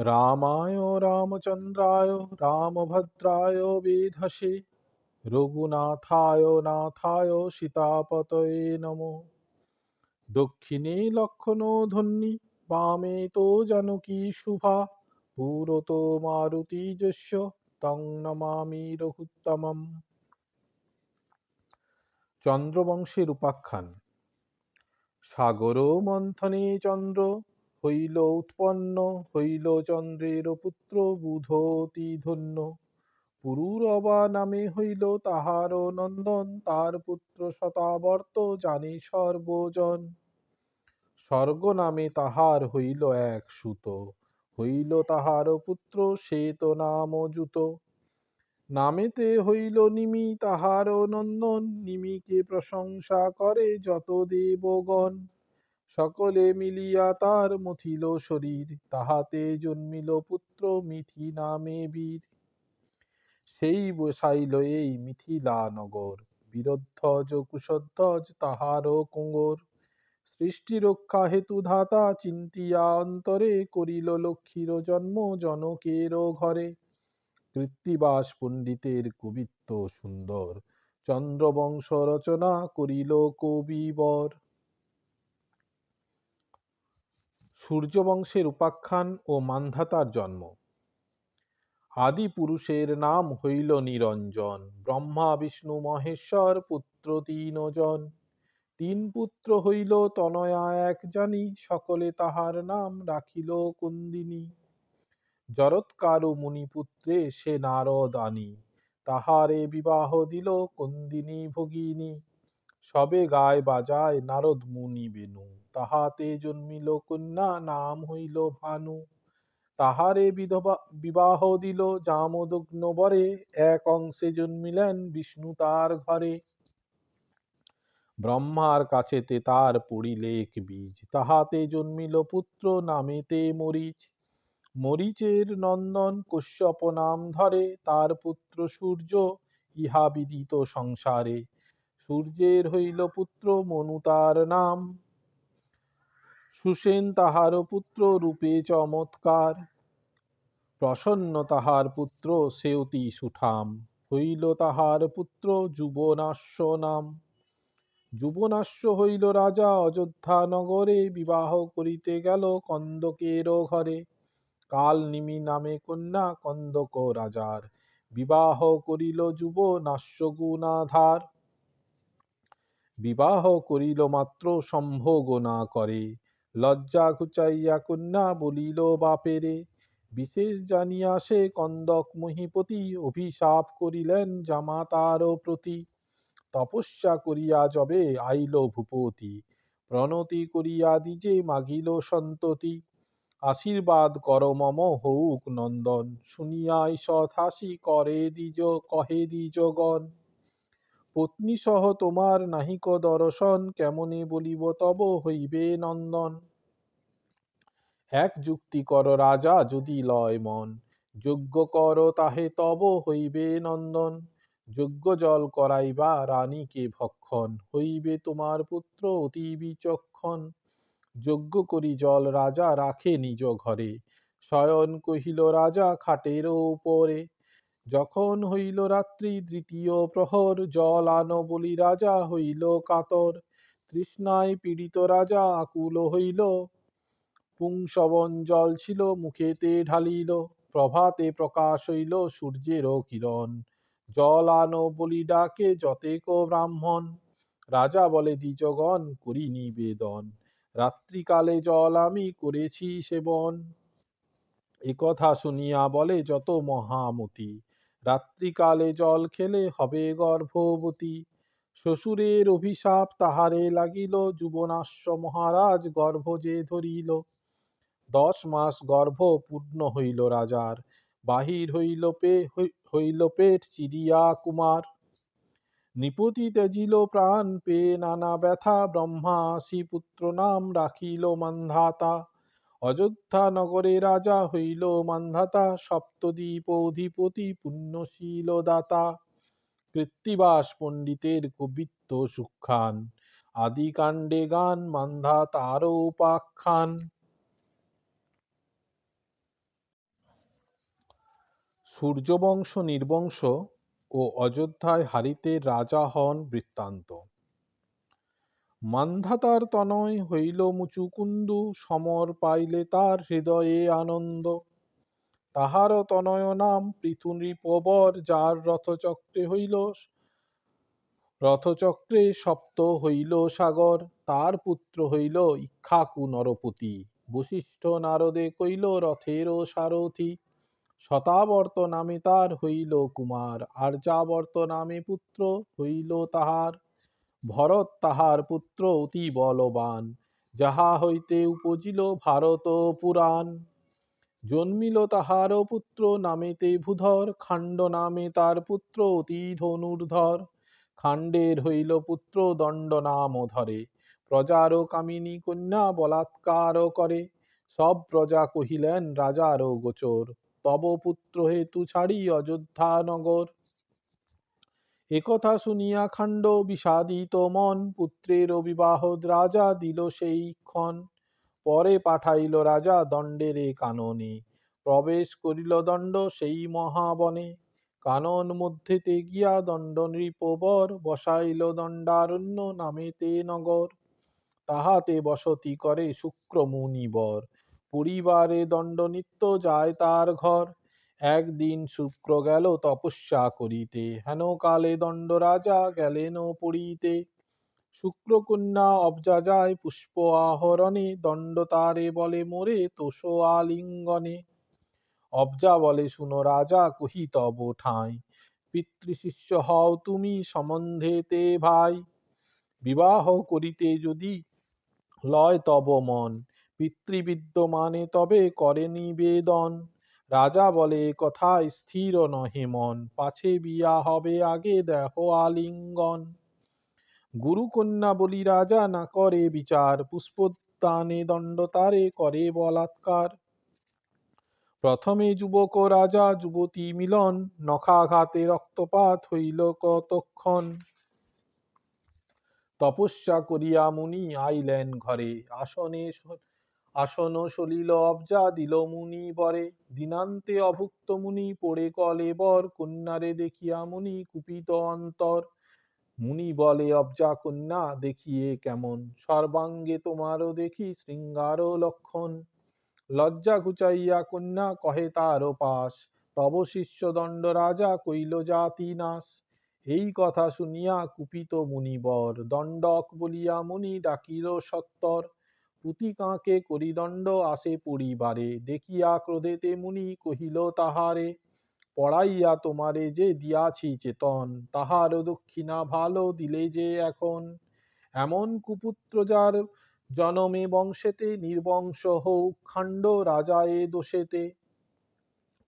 রামায় রামচন্দ্রায় রামভদ্রায় বেধসে রঘুনাথায় নাথায় সীতাপতয়ে নমঃ। দক্ষিণে লক্ষ্মণধ্বনি বামে তো জানকী শুভা পুরতো মারুতিযস্য তং নমামি রঘুত্তমম। চন্দ্রবংশের উপাখ্যান। সাগর মন্থনে চন্দ্র হইল উৎপন্ন, হইল চন্দ্রের পুত্র বুধ অতি ধন্য। পুরুরবা নামে হইল তাহার নন্দন, তার পুত্র শতাবর্ত জানে সর্বজন। স্বর্গ নামে তাহার হইল এক সুত, হইল তাহার পুত্র শ্বেত নাম যুত। নামেতে হইল নিমি তাহার নন্দন, নিমিকে প্রশংসা করে যত দেবগণ। সকলে মিলিয়া তার মথিল শরীর, তাহাতে জন্মিল পুত্র মিথি নামে বীর। সেই বসাইল এই মিথিলা নগর, বীরধ্বজ কুশধ্বজ তাহার কুঙ্গর। সৃষ্টি রক্ষা হেতু ধাতা চিন্তিয়া অন্তরে, করিল লক্ষ্মীর জন্ম জনকের ঘরে। কৃত্তিবাস পণ্ডিতের কবিত্ব সুন্দর, চন্দ্রবংশ রচনা করিল কবিবর। সূর্যবংশের উপাখ্যান ও মান্ধাতার জন্ম। আদি পুরুষের নাম হইল নিরঞ্জন, ব্রহ্মা বিষ্ণু মহেশ্বর পুত্র তিনজন। তিন পুত্র হইল তনয়া এক জানি, সকলে তাহার নাম রাখিল কুন্দিনী। জরৎকারু মুনিপুত্রে সে নারদ আনি, তাহারে বিবাহ দিল কুন্দিনী ভগিনী। সবে গায় বাজায় নারদ মুনি বেনু, তাহাতে জন্মিল কন্যা নাম হইল ভানু। তাহারে বিবাহ দিল জামদগ্ন বরে, এক অংশে জন্মিলেন বিষ্ণু তার ঘরে। ব্রহ্মার কাছেতে তার পড়িলেক বীজ, তাহাতে জন্মিল পুত্র নামেতে মরিচ। মরিচের নন্দন কশ্যপ নাম ধরে, তার পুত্র সূর্য ইহা বিদিত সংসারে। সূর্যের হইল পুত্র মনু তার নাম, সুসেন তাহার পুত্র রূপে চমৎকার। প্রসন্ন তাহার পুত্র সে অতি সুঠাম, হইল তাহার পুত্র যুবনাশ্য নাম। যুবনাশ্য হইল রাজা অযোধ্যা নগরে, বিবাহ করিতে গেল কন্দকের ঘরে। কাল নিমি নামে কন্যা কন্দক রাজার, বিবাহ করিল যুবনাশ্য গুণাধার। বিবাহ করিল মাত্র সম্ভোগ না করে, লজ্জা ঘুচাইয়া কন্যা বলিল বাপেরে। বিশেষ জানিয়া সে কন্দক মহীপতি, অভিশাপ করিলেন জামাতার প্রতি। তপস্যা করিয়া যবে আইল ভূপতি, প্রণতি করিয়া দ্বিজে মাগিল সন্ততি। আশীর্বাদ কর মম হউক নন্দন, শুনিয়া ঈষৎ হাসি করে কহে দ্বিজগণ। পত্নী সহ তোমার নাহিক দর্শন, কেমনে বলিব তব হইবে নন্দন। এক যুক্তি কর রাজা যদি লয় মন, যজ্ঞ কর তাহে তব হইবে নন্দন। যজ্ঞ জল করাইবা রানীকে ভক্ষণ, হইবে তোমার পুত্র অতি বিচক্ষণ। যজ্ঞ করি জল রাজা রাখে নিজ ঘরে, শয়ন কহিল রাজা খাটের উপরে। যখন হইল রাত্রি দ্বিতীয় প্রহর, জল আন বলি রাজা হইল কাতর। তৃষ্ণায় পীড়িত রাজা আকুল হইল, পুংসবন জল ছিল মুখেতে ঢালিল। প্রভাতে প্রকাশ হইল সূর্যের কিরণ, জল আন বলি ডাকে যতেক ব্রাহ্মণ। রাজা বলে দ্বিজগণ করি নিবেদন, রাত্রিকালে জল আমি করেছি সেবন। একথা শুনিয়া বলে যত মহামতি, রাত্রিকালে জল খেলে হবে গর্ভবতী। শ্বশুরের অভিশাপ তাহারে লাগিল, যুবনাশ্য মহারাজ গর্ভ যে ধরিল। 10 মাস গর্ভ পূর্ণ হইল রাজার, বাহির হইল পেট চিরিয়া কুমার। নৃপতি ত্যাজিল প্রাণ পেয়ে নানা ব্যথা, ব্রহ্মা আসি পুত্র নাম রাখিল মান্ধাতা। অযোধ্যা নগরে রাজা হইল মান্ধাতা, সপ্তদ্বীপ অধিপতি পুণ্যশীল দাতা। কৃত্তিবাস পণ্ডিতের কবিত্ব সুখ্যান, আদি কাণ্ডে গান মান্ধাতার উপাখ্যান। সূর্যবংশ নির্বংশ ও অযোধ্যায় হারিতে রাজা হন বৃত্তান্ত। মান্ধাতার তনয় হইল মুচুকুন্দু, সমর পাইলে তার হৃদয়ে আনন্দ। তাহার তনয় নাম পৃথুনৃপবর, যার রথচক্রে সপ্ত হইল সাগর। তার পুত্র হইল ইক্ষ্বাকু নরপতি, বশিষ্ঠ নারদে কইল রথেরও সারথি। শতাবর্ত নামে তার হইল কুমার, আর্যাবর্ত নামে পুত্র হইল তাহার। ভরত তাহার পুত্র অতি বলবান, যাহা হইতে উপজিল ভারত পুরাণ। জন্মিল তাহার পুত্র নামেতে ভূধর, খাণ্ড নামে তার পুত্র অতি ধনুর্ধর। খাণ্ডের হইল পুত্র দণ্ড নাম ধরে, প্রজার কামিনী কন্যা বলাৎকার করে। সব প্রজা কহিলেন রাজার গোচর, তব পুত্র হেতু ছাড়ি অযোধ্যা নগর। একথা শুনিয়া খাণ্ড বিষাদিত মন, পুত্রের বিবাহ রাজা দিল সেই ক্ষণ। পরে পাঠাইল রাজা দণ্ডের কাননে, প্রবেশ করিল দণ্ড সেই মহাবনে। কানন মধ্যেতে গিয়া দণ্ড নৃপবর, বসাইল দণ্ডারণ্য নামেতে নগর। তাহাতে বসতি করে শুক্র মুনিবর, পরিবারে দণ্ড নিত্য যায় তার ঘর। একদিন শুক্র গেল তপস্যা করিতে, হেন কালে দণ্ড রাজা গেলেন পড়িতে। শুক্রকন্যা অবজা যায় পুষ্প আহরণে, দণ্ড তারে বলে মোরে তোষ আলিঙ্গনে। অবজা বলে শুনো রাজা কহি তব ঠাঁই, পিতৃশিষ্য হও তুমি সম্বন্ধেতে ভাই। বিবাহ করিতে যদি লয় তব মন, পিতৃবিদ্যমানে তবে করে নিবেদন। রাজা বলে কথায় স্থির নহে মন, পাছে বিয়া হবে আগে দেহ আলিঙ্গন। গুরুকন্যা বলি রাজা না করে বিচার, পুষ্পদানে দণ্ড তারে করে বলাৎকার। প্রথমে যুবক রাজা যুবতী মিলন, নখাঘাতে রক্তপাত হইল কতক্ষণ। তপস্যা করিয়া মুনি আইলেন ঘরে, আসন সলিল অবজা দিল মুনি বরে। দিনান্তে অভুক্ত মুনি পড়ে কলেবর, কন্যারে দেখিয়া মুনি কুপিত অন্তর। মুনি বলে অবজা কন্যা দেখিয়ে কেমন, সর্বাঙ্গে তোমারও দেখি শৃঙ্গার লক্ষণ। লজ্জা ঘুচাইয়া কন্যা কহে তার পাশ, তব শিষ্য দণ্ড রাজা কইল জাতি নাশ। এই কথা শুনিয়া কুপিত মুনিবর, দণ্ডক বলিয়া মুনি ডাকিল সত্তর। পুতি কাঁকে করি দণ্ড আসে পরিবারে, দেখিয়া ক্রোধেতে মুনি কহিল তাহারে। পড়াইয়া তোমারে যে দিয়াছি চেতন, তাহার দক্ষিণা ভালো দিলে যে এখন। এমন কুপুত্র যার জনমে বংশেতে, নির্বংশ হউক খাণ্ড রাজা এ দোষেতে।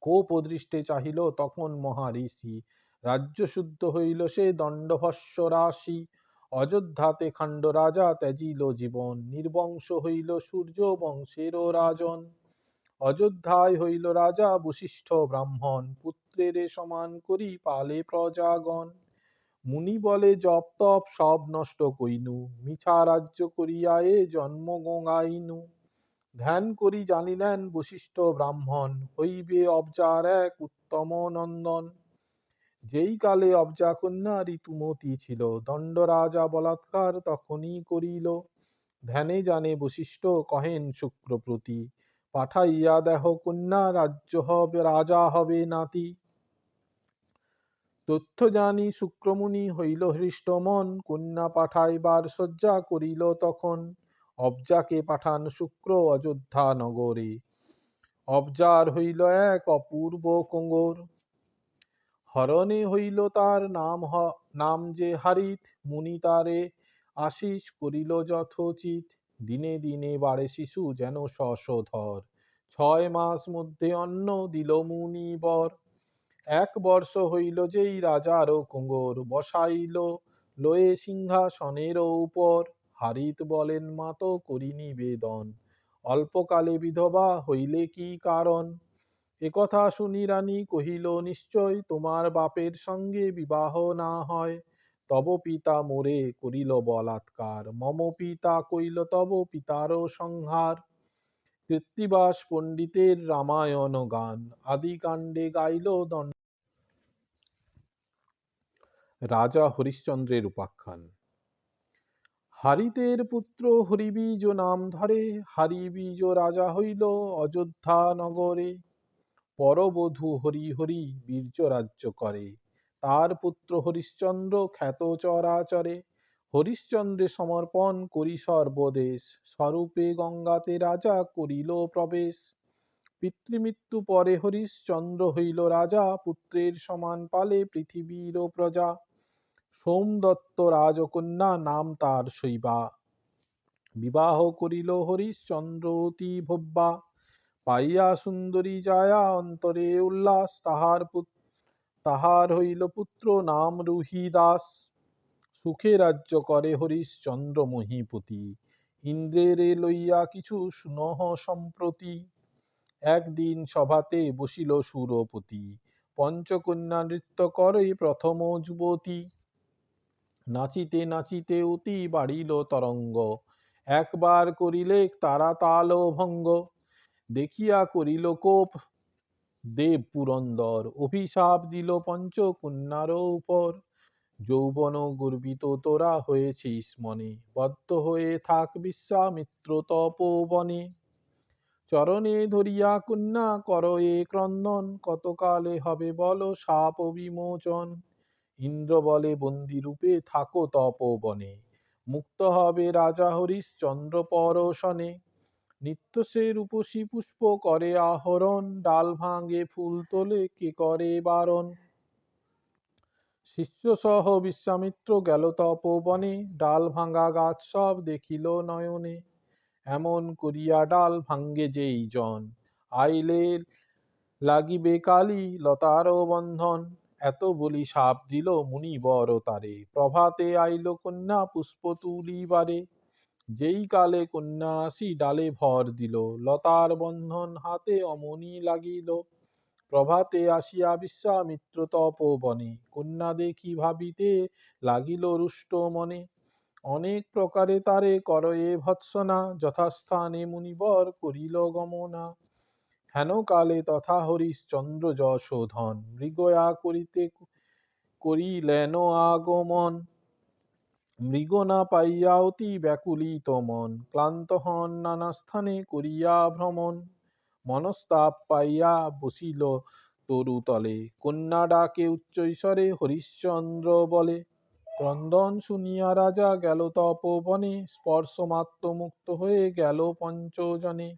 কোপদৃষ্টে চাহিল তখন মহাঋষি, রাজ্যশুদ্ধ হইল সে দণ্ডভস্য রাশি। অযোধ্যাতে খাণ্ড রাজা ত্যাজিল জীবন, নির্বংশ হইল সূর্য বংশের রাজন। অযোধ্যায় হইল রাজা বশিষ্ঠ ব্রাহ্মণ, পুত্রের সমান করি পালে প্রজাগণ। মুনি বলে জপ তপ সব নষ্ট কইনু, মিছা রাজ্য করিয়া এ জন্ম গঙ্গাইনু। ধ্যান করি জানিলেন বশিষ্ঠ ব্রাহ্মণ, হইবে অবজার এক উত্তম নন্দন। যেই কালে অবজা কন্যা ঋতুমতী ছিল, দণ্ড রাজা বলাৎকার তখনই করিল। ধ্যানে জানে বশিষ্ঠ কহেন শুক্রপ্রতি, পাঠাইয়া দেহ কন্যা রাজা হবে নাতি। তথ্য জানি শুক্রমুনি হইল হৃষ্ট মন, কন্যা পাঠাইবার সজ্জা করিল তখন। অবজাকে পাঠান শুক্র অযোধ্যা নগরে, অবজার হইল এক অপূর্ব কোঙ্গর। হরণে হইল তার নাম যে হারিত, মুনি তারে আশিস করিল যথোচিত। দিনে দিনে বাড়ে শিশু যেন শশধর, 6 মাস মধ্যে অন্ন দিল মুনি বর। 1 বর্ষ হইল যেই রাজার কোঙ্গর, বসাইল লয়ে সিংহাসনের উপর। হারিত বলেন মাত করি নিবেদন, অল্পকালে বিধবা হইলে কি কারণ। একথা শুনি রানী কহিল নিশ্চয়, তোমার বাপের সঙ্গে বিবাহ না হয়। তব পিতা মোরে করিল বলাৎকার, মম পিতা কইল তব পিতারও সংহার। কৃত্তিবাস পণ্ডিতের রামায়ণ গান, আদিকাণ্ডে গাইল রাজা হরিশ্চন্দ্রের উপাখ্যান। হারিতের পুত্র হরিবীজ নাম ধরে, হারিবীজ রাজা হইল অযোধ্যা নগরে। পরবধূ হরি হরি বীর্য রাজ্য করে, তার পুত্র হরিশ্চন্দ্র খ্যাত চরাচরে। হরিশ্চন্দ্রে সমর্পণ করি সর্বদেশ, স্বরূপে গঙ্গাতে রাজা করিল প্রবেশ। পিতৃমৃত্যু পরে হরিশ্চন্দ্র হইল রাজা, পুত্রের সমান পালে পৃথিবীর প্রজা। সোমদত্ত রাজকন্যা নাম তার শৈবা, বিবাহ করিল হরিশ্চন্দ্র অতি ভব্যা। পাইয়া সুন্দরী জায়া অন্তরে উল্লাস, তাহার হইল পুত্র নাম রুহিদাস। সুখে রাজ্য করে হরিশ্চন্দ্র মহীপতি, ইন্দ্রেরে লইয়া কিছু সুনহ সম্প্রতি। একদিন সভাতে বসিল সুরপতি, পঞ্চকন্যা নৃত্য করে প্রথম যুবতী। নাচিতে নাচিতে অতি বাড়িল তরঙ্গ, একবার করিলে তারা তাল ভঙ্গ। দেখিয়া করিল কোপ দেব পুরন্দর, অভিশাপ দিল পঞ্চকন্যার উপর। যৌবন গর্বিত তোরা হয়েছিস মনে, বদ্ধ হয়ে থাক বিশ্বামিত্র তপোবনে। চরণে ধরিয়া কন্যা কর এ ক্রন্দন, কতকালে হবে বল শাপ বিমোচন। ইন্দ্র বলে বন্দী রূপে থাকো তপোবনে, মুক্ত হবে রাজা হরিশ্চন্দ্র পরশনে। নিত্য সে রূপসী পুষ্প করে আহরণ, ডাল ভাঙে ফুল তোলে কে করে বারণ। শিষ্য সহ বিশ্বামিত্র গেল তপোবনে, ডাল ভাঙা গাছ সব দেখিল নয়নে। এমন করিয়া ডাল ভাঙ্গে যেই জন, আইলে লাগিবে কালী লতার বন্ধন। এত বলি শাপ দিল মুনিবর তারে, প্রভাতে আইল কন্যা পুষ্প তুলিবারে। যেই কালে কন্যা আসি ডালে ভর দিল, লতার বন্ধন হাতে অমনি লাগিল। প্রভাতে আসিয়া বিশ্বামিত্র তপোবনে, কন্যা দেখি ভাবিতে লাগিল রুষ্ট মনে। অনেক প্রকারে তারে কর এ ভৎসনা, যথাস্থানে মুনিবর করিল গমনা। হেন কালে তথা হরিশ্চন্দ্র যশোধন, মৃগয়া করিতে করিলেন আগমন। মৃগ না পাইয়া অতি ব্যাকুলিত মন, ক্লান্ত হন নানা স্থানে করিয়া ভ্রমণ। মনস্তাপ পাইয়া বসিল তরুতলে, কন্যা ডাকে উচ্চৈস্বরে হরিশ্চন্দ্র বলে। ক্রন্দন শুনিয়া রাজা গেল তপোবনে, স্পর্শ মাত্র মুক্ত হয়ে গেল পঞ্চজনে।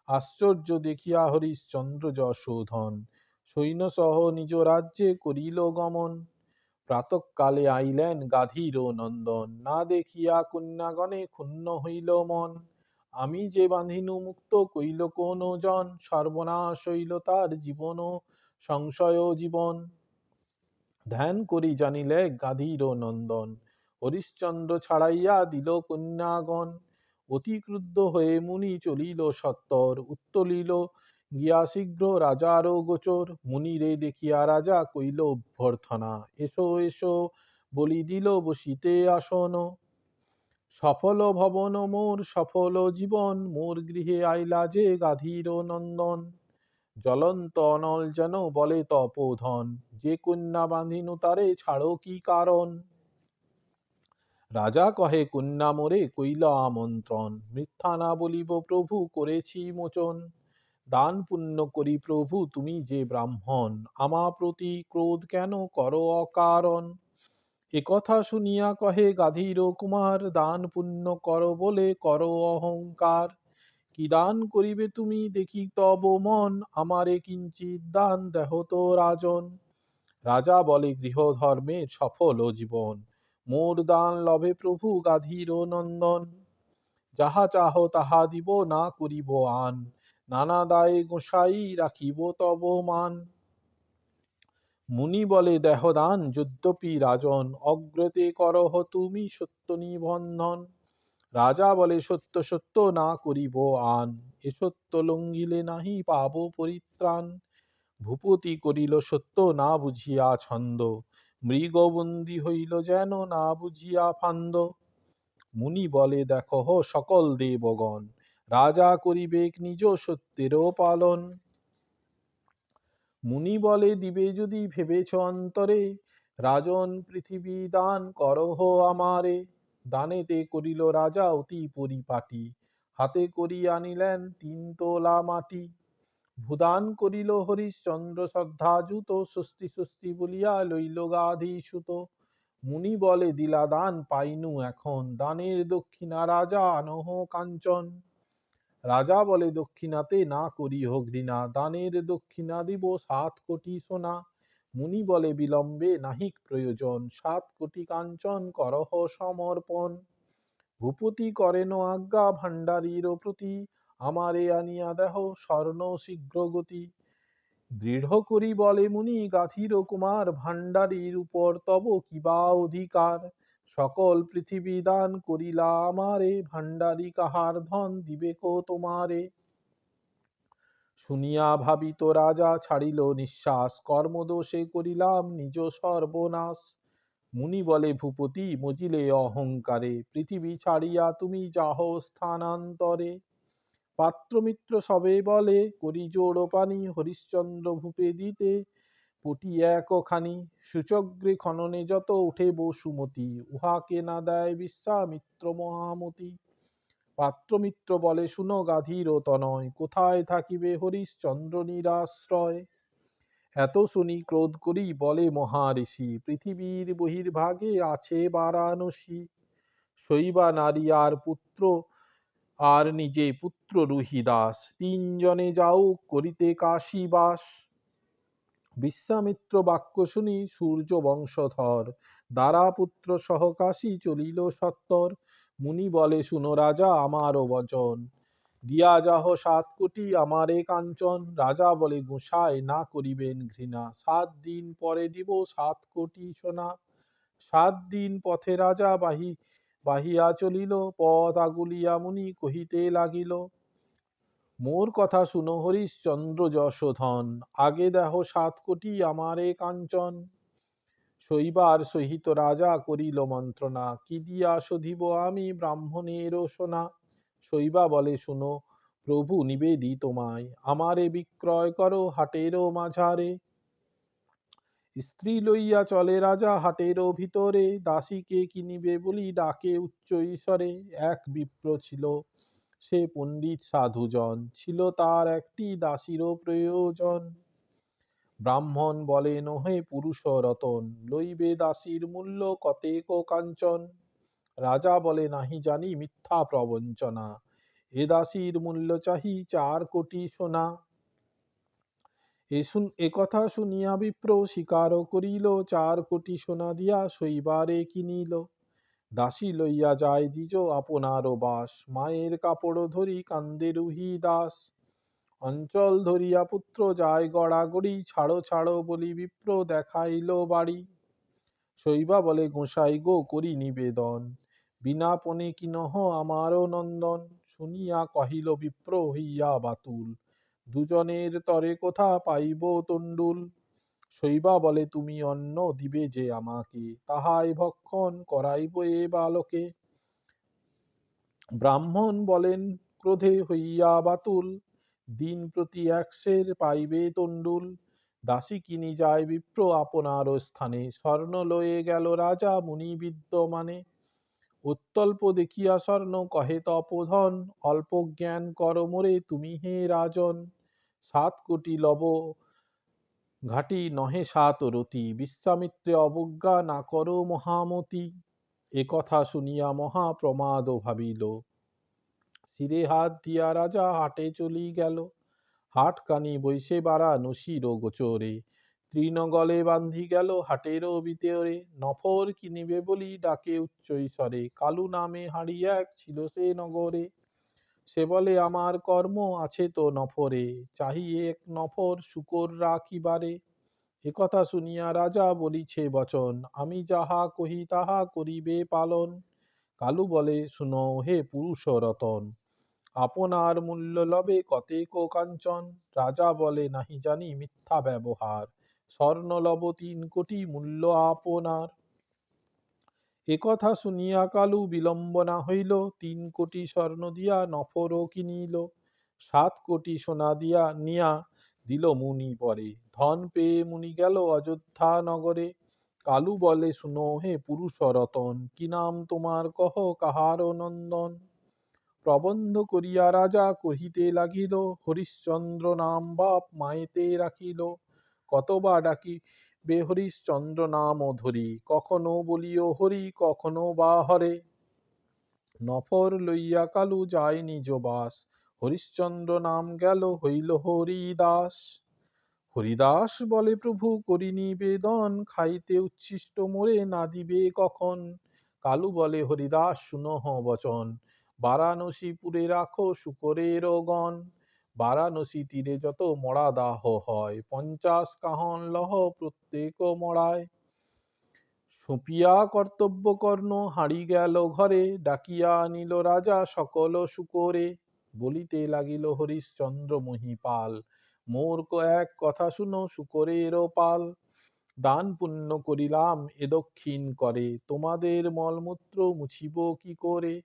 আশ্চর্য দেখিয়া হরিশ্চন্দ্র যশোধন, সৈন্যসহ নিজ রাজ্যে করিল গমন। প্রাতঃকালে আইলেন গাধীর নন্দন, না দেখিয়া কন্যাগণে ক্ষুণ্ণ হইল মন। আমি যে বাঁধিনু মুক্ত কইল কোন জন, সর্বনাশ হইল তার জীবন সংশয় জীবন। ধ্যান করি জানিলে গাধীর নন্দন, হরিশ্চন্দ্র ছাড়াইয়া দিল কন্যাগণ। অতি ক্রুদ্ধ হয়ে মুনি চলিল সত্বর, উত্তোলিল গিয়া শীঘ্র রাজার গোচর। মুনিরে দেখিয়া রাজা কইল অভ্যর্থনা, এসো এসো বলি দিল বসিতে আসন। সফল ভবন মোর সফল জীবন, মোর গৃহে আইলা যে গাধীর নন্দন। জ্বলন্ত অনল যেন বলে তপোধন, যে কন্যা বাঁধিনু তারে ছাড়ো কি কারণ। রাজা কহে কন্যা মোরে কইল আমন্ত্রণ, মিথ্যা না বলিব প্রভু করেছি মোচন। দান পুণ্য করি প্রভু তুমি যে ব্রাহ্মণ, আমা প্রতি ক্রোধ কেন করো অকারণ। একথা শুনিয়া কহে গাধীর কুমার, দান পুণ্য করো বলে করো অহংকার। কি দান করিবে তুমি দেখি তব মন, আমারে কিঞ্চিৎ দান দেহ তো রাজন। রাজা বলে গৃহধর্মের সফল জীবন, মোর দান লভে প্রভু গাধীর নন্দন। যাহা চাহ তাহা দিব না করিব আন, নানা দায়ে গোসাই রাখিব তব মান। মুনি বলে দেহ দান যদ্যপি রাজন, অগ্রতে করহ তুমি সত্য নিবন্ধন। রাজা বলে সত্য সত্য না করিব আন, এ সত্য লঙ্ঘিলে নাহি পাব পরিত্রাণ। ভূপতি করিল সত্য না বুঝিয়া ছন্দ, মৃগবন্দী হইল যেন না বুঝিয়া ফান্দ। মুনি বলে দেখহ সকল দেবগণ, রাজা করিবেক নিজ সত্যেরও পালন। মুনি বলে দিবে যদি ভেবেছ অন্তরে, রাজন পৃথিবী দান করহ আমারে। দানেতে করিল রাজা অতি পরিপাটি, হাতে করি আনিলেন ৩ তোলা মাটি। ভূদান করিল হরিশ্চন্দ্র শ্রদ্ধাযুত, স্বস্তি স্বস্তি বলিয়া লইল গাধি সুত। মুনি বলে দিলা দান পাইনু এখন, দানের দক্ষিণা রাজা আনহ কাঞ্চন। রাজা বলে দক্ষিণাতে না করিহ ঘৃণা, দানের দক্ষিণা দিব ৭ কোটি সোনা। মুনি বলে বিলম্বে নাহিক প্রয়োজন, ৭ কোটি কাঞ্চন করহ সমর্পণ। ভূপতি করেন আজ্ঞা ভাণ্ডারীর প্রতি, আমারে আনিয়া দেহ স্বর্ণ শীঘ্র গতি। দৃঢ় করি বলে মুনি গাথির কুমার, ভাণ্ডারীর উপর তব কিবা অধিকার। সকল পৃথিবী দান করিলা আমারে, ভাণ্ডারী কাহার ধন দিবে কো তোমারে। শুনিয়া ভাবিত রাজা ছাড়িল নিঃশ্বাস, কর্মদোষে করিলাম নিজ সর্বনাশ। মুনি বলে ভূপতি মজিলে অহংকারে, পৃথিবী ছাড়িয়া তুমি যাহ স্থানান্তরে। পাত্রমিত্র সবে বলে করি জোড় পানি, হরিশ্চন্দ্র ভূপে দিতে পটি একখানি। সূচগ্রে খননে যত উঠে বসুমতি, উহাকে না দেয় বিশ্বামিত্র মহামতি। পাত্রমিত্র বলে শুনো গাধীর তনয়, কোথায় থাকিবে হরিশ্চন্দ্র নিরাশ্রয়। এত শুনি ক্রোধ করি বলে মহাঋষি, পৃথিবীর বহির্ভাগে আছে বারাণসী। শৈবা নারী আর পুত্র আর নিজে পুত্র রুহিদাস, ৩ জনে যাও করিতে কাশীবাস। বিশ্বামিত্র বাক্য শুনি সূর্য বংশধর, দ্বারা পুত্র সহ কাশী চলিল সত্বর। মুনি বলে শুনো রাজা আমারও বচন, দিয়া যাহ ৭ কোটি আমারে কাঞ্চন। রাজা বলে গোসাই না করিবেন ঘৃণা, ৭ দিন পরে দিব ৭ কোটি সোনা। ৭ দিন পথে রাজা বাহিয়া চলিল, পথ আগুলিয়া মুনি কহিতে লাগিল। মোর কথা শুনো হরিশ্চন্দ্র যশোধন, আগে দেহ ৭ কোটি আমারে কাঞ্চন। শৈবার সহিত রাজা করিল মন্ত্রণা, কি দিয়া শোধিব আমি ব্রাহ্মণের সোনা। শৈবা বলে শুনো প্রভু নিবেদি তোমায়, আমারে বিক্রয় করো হাটেরও মাঝারে। স্ত্রী লইয়া চলে রাজা হাটেরও ভিতরে, দাসীকে কিনিবে বলি ডাকে উচ্চ ঈশ্বরে। এক বিপ্র ছিল সে পণ্ডিত সাধুজন, ছিল তার একটি দাসীরও প্রয়োজন। ব্রাহ্মণ বলে নহে পুরুষ রতন, লইবে দাসীর মূল্য কতেক কাঞ্চন। রাজা বলে নাহি জানি মিথ্যা প্রবঞ্চনা, এ দাসীর মূল্য চাহি ৪ কোটি সোনা। এ কথা শুনিয়া বিপ্র স্বীকার করিল, ৪ কোটি সোনা দিয়া শৈবারে কিনিল। দাসী লইয়া যায় দ্বিজ আপনারও বাস, মায়ের কাপড় ধরি কান্দে রুহি দাস। অঞ্চল ধরিয়া পুত্র যায় গড়াগড়ি, ছাড়ো ছাড়ো বলি বিপ্র দেখাইল বাড়ি। শৈবা বলে গোসাই গো করি নিবেদন, বিনা পণে কিনহ আমারও নন্দন। শুনিয়া কহিল বিপ্র হইয়া বাতুল, দুজনের তরে কোথা পাইব তণ্ডুল। শৈবা বলে তুমি অন্ন দিবে যে আমাকে, তাহাই ভক্ষণ করাইব এ বালকে। ব্রাহ্মণ বলেন ক্রোধে হইয়া বাতুল, দিন প্রতি ১ সের পাইবে তণ্ডুল। দাসী কিনি যায় বিপ্র আপনার স্থানে, স্বর্ণ লয়ে গেল রাজা মুনি বিদ্যমানে। অত্যল্প দেখিয়া স্বর্ণ কহে তপোধন, অল্প জ্ঞান কর মোরে তুমি হে রাজন। ৭ কোটি লব ঘাটি নহে ৭ রতি, বিশ্বামিত্রে অবজ্ঞা না করো মহামতি। এ কথা শুনিয়া মহা প্রমাদ ভাবিল, শিরে হাত দিয়া রাজা হাটে চলি গেল। হাটখানি বৈশে বারাণসীর গোচরে, তৃণ গলে বান্ধি গেল হাটেরও ভিতরে। নফর কিনিবে বলি ডাকে উচ্চ স্বরে, কালু নামে হাঁড়ি এক ছিল সে নগরে। সে বলে আমার কর্ম আছে তো নফরে, চাহি ১ নফর শূকর রাখিবারে। এ কথা শুনিয়া রাজা বলিছে বচন, আমি যাহা কহি তাহা করিবে পালন। কালু বলে শুনো হে পুরুষ রতন, আপনার মূল্য লবে কতেক কাঞ্চন। রাজা বলে নাহি জানি মিথ্যা ব্যবহার, স্বর্ণ লব ৩ কোটি মূল্য আপনার। একথা শুনিয়া কালু বিলম্ব না হইল, 3 কোটি স্বর্ণ দিয়া নফরও কিনিল, 7 কোটি সোনা দিয়া নিয়া দিল মুনি পরে, ধন পেয়ে মুনি গেল অযোধ্যা নগরে। কালু বলে, শুনো হে পুরুষ রতন, কি নাম তোমার কহ, কাহার নন্দন? প্রবন্ধ করিয়া রাজা কহিতে লাগিল, হরিশ্চন্দ্র নাম বাপ মায়েতে রাখিল। কতবা ডাকিবে হরিশ্চন্দ্র নাম ধরি, কখনো বলিও হরি, কখনো বা হরে। নফর লইয়া কালু যায় নিজ বাস, হরিশ্চন্দ্র নাম গেল হইল হরিদাস। হরিদাস বলে, প্রভু করি নিবেদন, খাইতে উচ্ছিষ্ট মোরে না দিবে কখন? কালু বলে, হরিদাস শুনহ বচন, বারাণসীপুরে রাখো শুকরের গণ। বারাণসী তীরে যত মরা দাহ হয়, 50 কাহন লহ প্রত্যেক মরায়। সপিয়া কর্তব্য কর্ণ হারি গেল ঘরে, ডাকিয়া আনিল রাজা সকল শুকরে। বলিতে লাগিল হরিশ্চন্দ্র মহিপাল, মোর এক কথা শুনো শুকরের পাল। দান পুণ্য করিলাম এ দক্ষিণ করে, তোমাদের মলমূত্র মুছিব কি করে?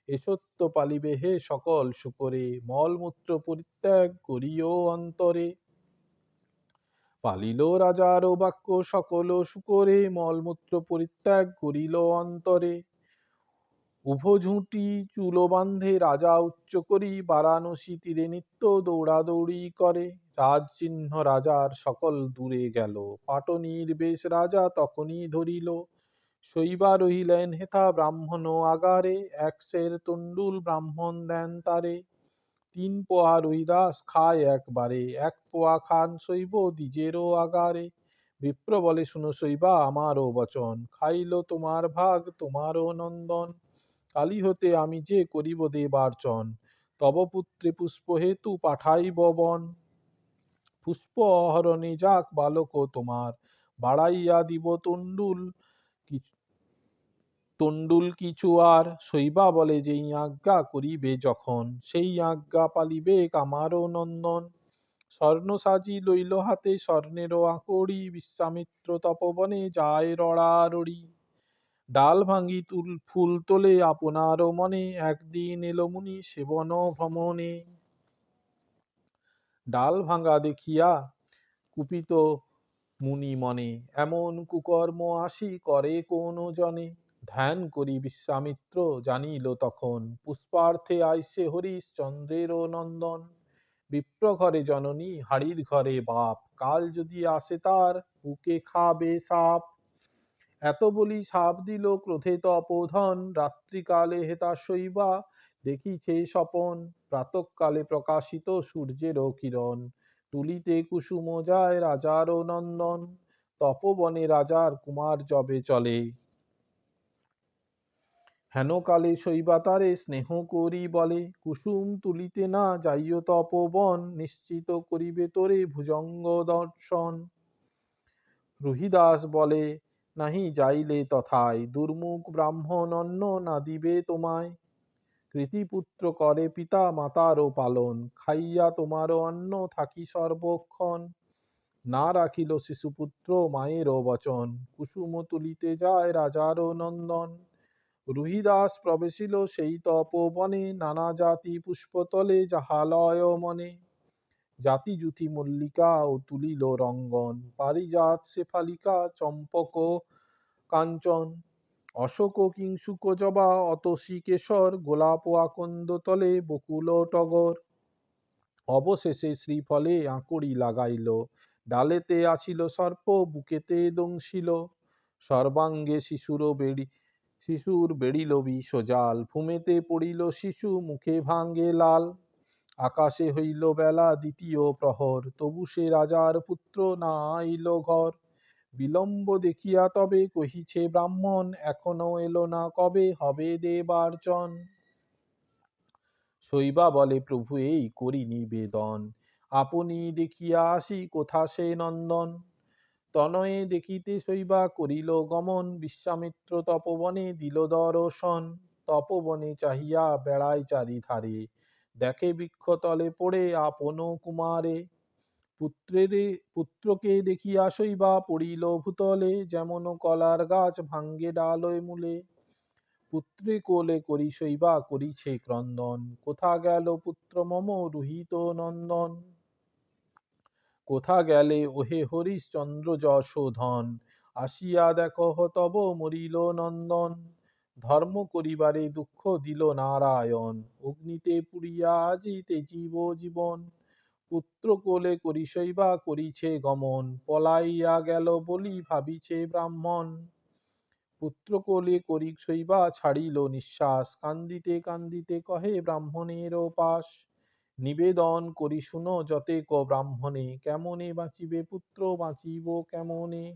এ সত্য পালিবে হে সকল শুকরে, মলমূত্র পরিত্যাগ করিও অন্তরে। পালিল রাজার বাক্য সকল শুকরে, মলমূত্র পরিত্যাগ করিল অন্তরে। উভঝুঁটি চুল বান্ধে রাজা উচ্চ করি, বারাণসী তীরে নিত্য দৌড়াদৌড়ি করে। রাজচিহ্ন রাজার সকল দূরে গেল, পাটনির বেশ রাজা তখনই ধরিল। শৈবা রহিলেন হেথা ব্রাহ্মণ আগারে, 1 সের তণ্ডুল ব্রাহ্মণ দেন তারে। 3 পোয়া রহিদাস খায় একবারে, 1 পোয়া খান শৈব দ্বিজেরও আগারে। বিপ্র বলে, শুনো শৈবা আমারও বচন, খাইল তোমার ভাগ তোমারও নন্দন। কালি হতে আমি যে করিব দেবার্চন, তব পুত্রে পুষ্প হেতু পাঠাইব বন। পুষ্প অহরণে যাক বালক তোমার, বাড়াইয়া দিব তণ্ডুল কিছু আর। শৈবা বলে, যেই আজ্ঞা করিবে যখন, সেই আজ্ঞা পালিবে আমারও নন্দন। স্বর্ণ সাজি লইল হাতে স্বর্ণেরও আকড়ি, বিশ্বামিত্র তপবনে যায় রড়ারড়ি। ডাল ভাঙ্গি ফুল তোলে আপনারও মনে, একদিন এলো মুনি সেবন ভ্রমণে। ডাল ভাঙ্গা দেখিয়া কুপিত মুনি মনে, এমন কুকর্ম আসি করে কোন জনে? ধ্যান করি বিশ্বামিত্র জানিল তখন, পুষ্পার্থে আইসে হরিশ্চন্দ্রেরও নন্দন। বিপ্র ঘরে জননী হাড়ির ঘরে বাপ, কাল যদি আসে তার বুকে খাবে সাপ। এত বলি সাপ দিল ক্রোধে তপোধন, রাত্রিকালে হেতা শৈবা দেখিছে স্বপন। প্রাতঃকালে প্রকাশিত সূর্যেরও কিরণ, তুলিতে কুসুম যায় রাজারও নন্দন। তপবনে রাজার কুমার যবে চলে, হেনকালে শৈবা তারে স্নেহ করি বলে। কুসুম তুলিতে না যাইও তপবন, নিশ্চিত করিবে তোরে ভুজঙ্গ দর্শন। রুহিদাস বলে, নাহি যাইলে তথায়, দুর্মুখ ব্রাহ্মণ অন্ন না দিবে তোমায়। কৃতিপুত্র করে পিতা মাতারও পালন, খাইয়া তোমারও অন্ন থাকি সর্বক্ষণ। না রাখিল শিশুপুত্র মায়েরও বচন, কুসুম তুলিতে যায় রাজারও নন্দন। রুহিদাস প্রবেশিল সেই তপবনে, নানা জাতি পুষ্পতলে যাহালয় মনে। জাতি জুথি মল্লিকা ও তুলিল রঙ্গন, পারিজাত শেফালিকা চম্পক কাঞ্চন। অশোক কিংশুক জবা অতসী কেশর, গোলাপ আকন্দ তলে বকুল টগর। অবশেষে শ্রীফলে আঁকুড়ি লাগাইল, ডালেতে আছিল সর্প বুকেতে দংশিল। সর্বাঙ্গে শিশুর বেড়িল বিষজাল, ভূমেতে পড়িল শিশু মুখে ভাঙ্গে লাল। আকাশে হইল বেলা দ্বিতীয় প্রহর, তবু সে রাজার পুত্র না আইল ঘর। বিলম্ব দেখিয়া তবে কহিছে ব্রাহ্মণ, এখনো এলো না কবে হবে দেবার্চন। শৈবা বলে, প্রভু এই করি নিবেদন, আপনি দেখিয়া আসি কোথা সে নন্দন। তনয়ে দেখিতে শৈবা করিল গমন, বিশ্বামিত্র তপবনে দিল দর্শন। তপবনে চাহিয়া বেড়ায় চারিধারে, দেখে বৃক্ষতলে পড়ে আপন কুমারে। পুত্রকে দেখিয়া শৈবা পড়িল ভূতলে, যেমন কলার গাছ ভাঙ্গে ডালয় মূলে। পুত্রে কোলে করি শৈবা করিছে ক্রন্দন, কোথা গেল পুত্র মম রুহিত নন্দন। কোথা গেলে ওহে হরিশ্চন্দ্র যশোধন, আসিয়া দেখহ তব মরিল নন্দন। ধর্ম করিবারে দুঃখ দিল নারায়ণ, অগ্নিতে পুড়িয়া আজি তেজিব জীবন। পুত্র কোলে করি শৈবা করিছে গমন, পলাইয়া গেল বলি ভাবিছে ব্রাহ্মণ। পুত্র কোলে করি শৈবা ছাড়িল নিঃশ্বাস, কান্দিতে কান্দিতে কহে ব্রাহ্মণের পাশ। নিবেদন করি শুনো যতেক ব্রাহ্মণে, কেমনে বাঁচিবে পুত্র বাঁচিব কেমনে।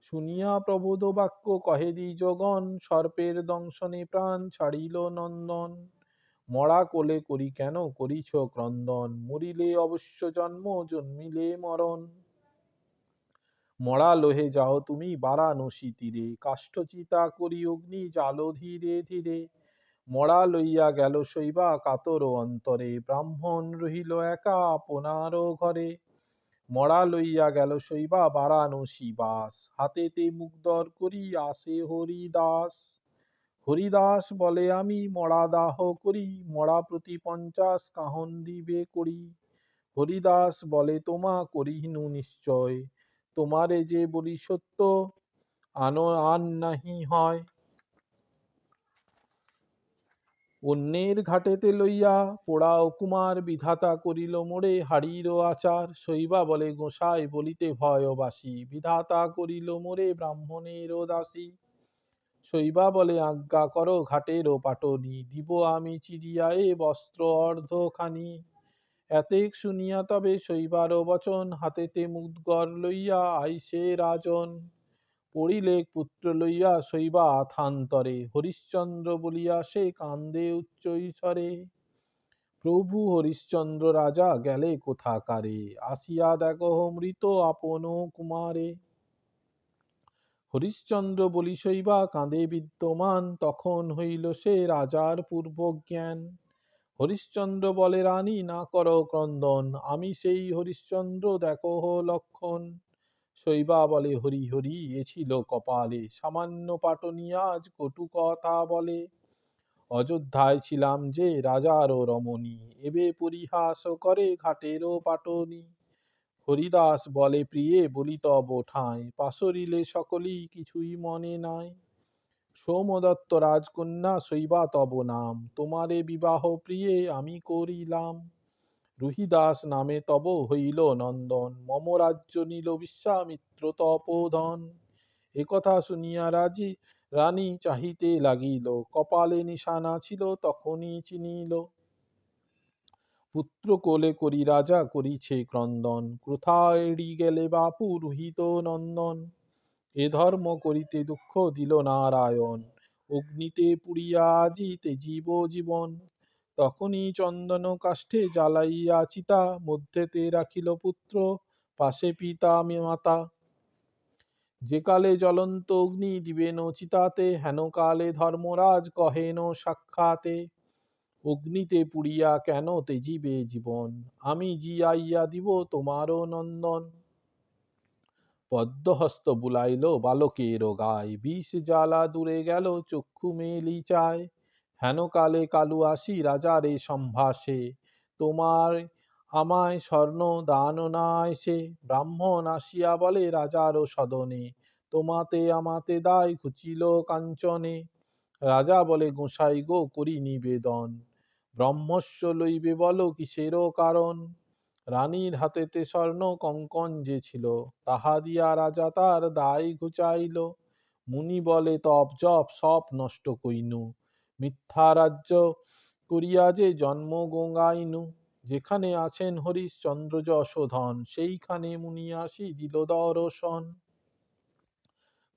শুনিয়া প্রবোধ বাক্য কহে দ্বিজগণ, সর্পের দংশনে প্রাণ ছাড়িল নন্দন। মরা কোলে করি কেন করিছ ক্রন্দন, মরিলে অবশ্য জন্ম জন্মিলে মরণ। মরা লোহে যাও তুমি বারাণসী তীরে, কাষ্ঠচিতা করি অগ্নি জালো ধীরে ধীরে। মরা লইয়া গেল শৈবা কাতর অন্তরে, ব্রাহ্মণ রহিল একা আপনার ঘরে। মরা লইয়া গেল শৈবা বারাণসী বাস, হাতেতে মুগদর করি আসে হরিদাস। হরিদাস বলে আমি মরা দাহ করি, মরা প্রতি 50 কাহন দিবে করি। হরিদাস বলে তোমা করিনু নিশ্চয়, তোমারে যে বলি সত্য আন নাহি হয়। অন্যের ঘাটেতে লইয়া পোড়াও কুমার, বিধাতা করিল মোরে হাড়ির আচার। শৈবা বলে গোসাই বলিতে ভয়বাসী, বিধাতা করিল মোরে ব্রাহ্মণের দাসী। শৈবা বলে আজ্ঞা কর ঘাটের পাটনি, দিব আমি চিরিয়া এ বস্ত্র অর্ধখানি। এতেক শুনিয়া তবে শৈবার বচন, হাতেতে মুদ্গর লইয়া আইসে রাজন। পড়িলে পুত্র লইয়া শৈবা আথান্তরে, হরিশ্চন্দ্র বলিয়া সে কান্দে উচ্চ স্বরে। প্রভু হরিশ্চন্দ্র রাজা গেলে কোথাকারে, আসিয়া দেখহ মৃত আপন কুমারে। হরিশ্চন্দ্র বলি শৈবা কাঁদে বিদ্যমান, তখন হইল সে রাজার পূর্ব জ্ঞান। হরিশ্চন্দ্র বলে রানী না কর ক্রন্দন, আমি সেই হরিশ্চন্দ্র দেখহ লক্ষণ। শৈবা বলে হরি হরি এ ছিল কপালে, সামান্য পাটনি আজ কটু কথা বলে। অযোধ্যায় ছিলাম যে রাজারও রমণী, এবে পরিহাস করে ঘাটেরও পাটনি। হরিদাস বলে প্রিয়ে বলি তব ঠাঁই, পাশরিলে সকলেই কিছুই মনে নাই। সোমদত্ত রাজকন্যা শৈবা তব নাম, তোমারে বিবাহ প্রিয়ে আমি করিলাম। রুহিদাস নামে তব হইল নন্দন, মম রাজ্য নিল বিশ্বামিত্র তপোধন। একথা শুনিয়া রানী চাহিতে লাগিল, কপালে নিশানা ছিল তখনই চিনিল। পুত্র কোলে করি রাজা করিছে ক্রন্দন, কোথায় এড়ি গেলে বাপু রুহিত নন্দন। এ ধর্ম করিতে দুঃখ দিল নারায়ণ, অগ্নিতে পুড়িয়া আজি তেজিব জীবন। তখনই চন্দন কাষ্ঠে জ্বালাইয়া চিতা, মধ্যেতে রাখিল পুত্র পাশে পিতা মাতা। যে কালে জ্বলন্ত অগ্নি দিবেন চিতাতে, হেন কালে ধর্মরাজ কহেন সাক্ষাতে। অগ্নিতে পুড়িয়া কেন তেজিবে জীবন, আমি জিয়াইয়া দিব তোমারও নন্দন। পদ্মহস্ত বুলাইল বালকের গায়, বিষ জ্বালা দূরে গেল চক্ষু মেলি চায়। হেন কালে কালু আসি রাজারে সম্ভাষে, তোমার আমায় স্বর্ণ দান না এসে। ব্রাহ্মণ আসিয়া বলে রাজার সদনে, তোমাতে আমাতে দায় ঘুচিল কাঞ্চনে। রাজা বলে গোসাই গো করি নিবেদন, ব্রহ্মস্ব লইবে বলো কিসেরও কারণ। রানীর হাতেতে স্বর্ণ কঙ্কন যে ছিল, তাহা দিয়া রাজা তার দায় ঘুচাইল। মুনি বলে তপ জপ সব নষ্ট কইনু, মিথ্যা রাজ্য করিয়া যে জন্ম গঙ্গাইনু। যেখানে আছেন হরিশ্চন্দ্র যশোধন, সেইখানে মুনি আসি দিল দর্শন।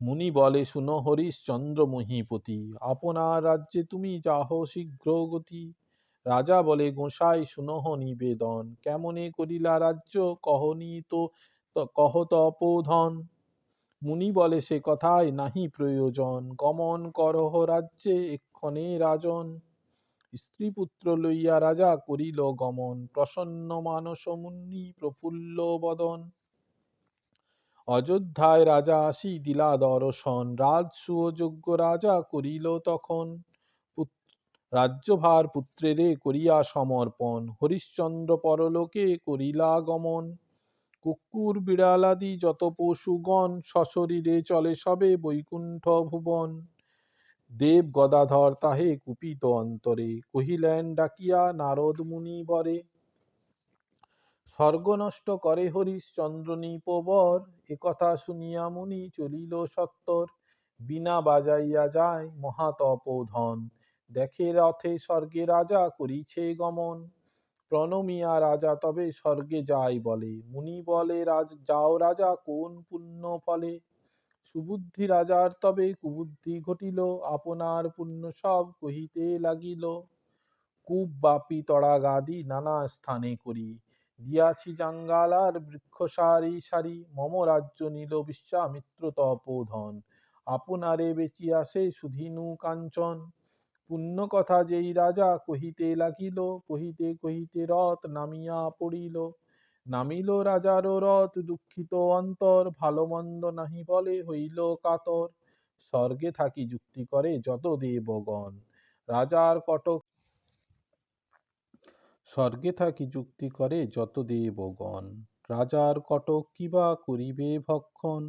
মুনি বলে শুনো হরিশ্চন্দ্র মহীপতি, আপনার রাজ্যে তুমি যাহ শীঘ্র গতি। রাজা বলে গোসাই শুনহ নিবেদন, কেমনে করিলা রাজ্য কহনি তো কহ তপোধন। মুনি বলে সে কথায় নাহি প্রয়োজন, গমন করহ রাজ্যে এক্ষণে রাজন। স্ত্রী পুত্র লইয়া রাজা করিল গমন, প্রসন্ন মানস মুনি প্রফুল্ল বদন। অযোধ্যায় রাজা আসি দিলা দর্শন, রাজ সুযোগ্য রাজা করিল তখন। রাজ্যভার পুত্রেরে করিয়া সমর্পণ, হরিশ্চন্দ্র পরলোকে করিলা গমন। কুকুর বিড়ালাদি যত পশুগণ, সশরীরে চলে সবে বৈকুণ্ঠ ভুবন। দেব গদাধর তাহে কুপিত অন্তরে, কহিলেন ডাকিয়া নারদ মুনি বরে। স্বর্গ নষ্ট করে হরিশ্চন্দ্র নৃপবর, একথা শুনিয়া মুনি চলিল সত্বর। বীণা বাজাইয়া যায় মহাতপোধন, দেখে রথে স্বর্গে রাজা করিছে গমন। প্রণমিয়া রাজা তবে স্বর্গে যায় বলে, মুনি বলে যাও রাজা কোন পুণ্য ফলে। সুবুদ্ধি রাজার তবে কুবুদ্ধি ঘটিল, আপনার পুণ্য সব কহিতে লাগিল। কূপ বাপি তড়াগাদি নানা স্থানে করি, দিয়াছি জাঙ্গাল আর বৃক্ষ সারি সারি। মম রাজ্য নিল বিশ্বামিত্র তপোধন, আপনারে বেচিয়া সে সুধিনু কাঞ্চন। পুণ্য কথা যেই রাজা কহিতে লাগিল, কহিতে কহিতে রথ নামিয়া পড়িল। নামিল রাজার রথ দুঃখিত অন্তর, ভালো মন্দ নাহি বলে হইল কাতর। স্বর্গে থাকি যুক্তি করে যত দেবগণ, রাজার কটক স্বর্গে থাকি যুক্তি করে যত দেবগণ, রাজার কটক কিবা করিবে ভক্ষণ।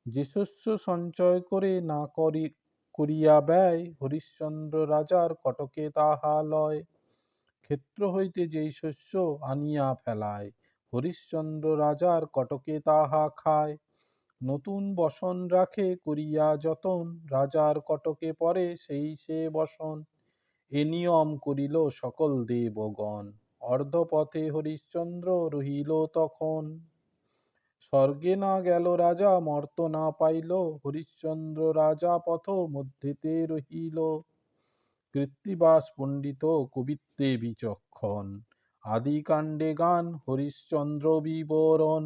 যে শস্য সঞ্চয় করে না করিয়া ব্যয়, হরিশ্চন্দ্র রাজার কটকে তাহা লয়। ক্ষেত্র হইতে যেই শস্য আনিয়া ফেলায়, হরিশ্চন্দ্র রাজার কটকে তাহা খায়। নতুন বসন রাখে করিয়া যতন, রাজার কটকে পরে সেই সে বসন। এ নিয়ম করিল সকল দেবগণ, অর্ধপথে হরিশ্চন্দ্র রহিল তখন। স্বর্গে না গেল রাজা মর্ত না পাইল, হরিশ্চন্দ্র রাজা পথ মধ্যেতে রহিল। কৃত্তিবাস পণ্ডিত কবিত্বে বিচক্ষণ, আদি কাণ্ডে গান হরিশ্চন্দ্র বিবরণ।